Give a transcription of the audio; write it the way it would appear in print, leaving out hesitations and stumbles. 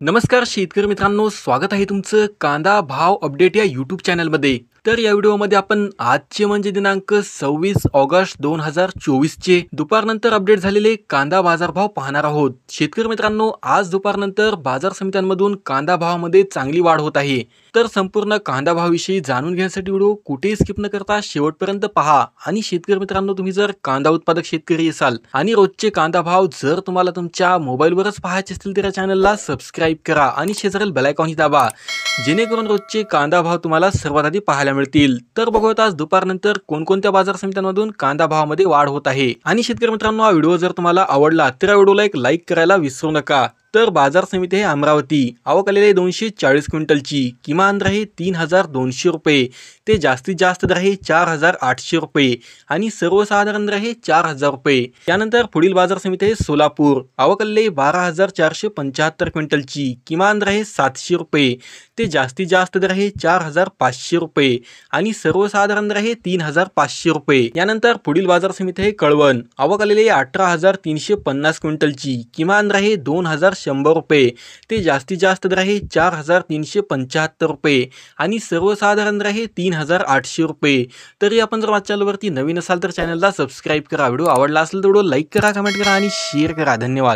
नमस्कार शेतकरी मित्रांनो, स्वागत आहे तुमचं कांदा भाव अपडेट या यूट्यूब चॅनलमध्ये। तर या व्हिडिओमध्ये आपण आजचे म्हणजे दिनांक 26 ऑगस्ट 2024 चे दुपारनंतर अपडेट झालेले कांदा बाजारभाव पाहणार आहोत। शेतकरी मित्रांनो, आज दुपारनंतर बाजार समित्यांमधून कांदा भावामध्ये चांगली वाढ होत आहे। तर संपूर्ण कांदा भावाविषयी जाणून घेण्यासाठी व्हिडिओ कुठेही स्किप न करता शेवटपर्यंत पहा। आणि शेतकरी मित्रांनो, तुम्ही जर कांदा उत्पादक शेतकरी असाल आणि रोजचे कांदा भाव जर तुम्हाला तुमच्या मोबाईलवरच पाहायचे असतील तर या चॅनलला सबस्क्राइब करा आणि शेजारील बेल आयकॉन दाबा, जेणेकरून रोजचे कांदा भाव तुम्हाला सर्वात आधी पाहायला मिळतील। तर बघूयात आज दुपारनंतर कोणकोणत्या बाजार समित्यांमधून कांदा भावामध्ये वाढ होत आहे। आणि शेतकरी मित्रांनो, हा व्हिडिओ जर तुम्हाला आवडला तर या व्हिडिओला एक लाईक करायला विसरू नका। तर बाजार समिती आहे अमरावती, आवक आलेली 240 क्विंटलची, किमान दर आहे 3200 रुपये ते जास्तीत जास्त दर आहे 4800 रुपये आणि सर्वसाधारण दर आहे 4000 रुपये। त्यानंतर पुढील बाजार समिती आहे सोलापूर, आवक आलेली 12475 क्विंटलची, किमान दर आहे 700 रुपये ते जास्तीत जास्त दर आहे 4500 रुपये आणि सर्वसाधारण दर आहे 3500 रुपये। यानंतर पुढील बाजार समिती आहे कळवण, आवक आलेली 18350 क्विंटलची, किमान दर आहे 2100 रुपये ते जास्तीत जास्त दर आहे 4375 रुपये आणि सर्वसाधारण दर आहे 3800 रुपये। तरी आपण जर माझ्या चॅनलवरती नवीन असाल तर चॅनलला सबस्क्राइब करा, व्हिडिओ आवडला असेल तर व्हिडिओ लाईक करा, कमेंट करा आणि शेअर करा। धन्यवाद।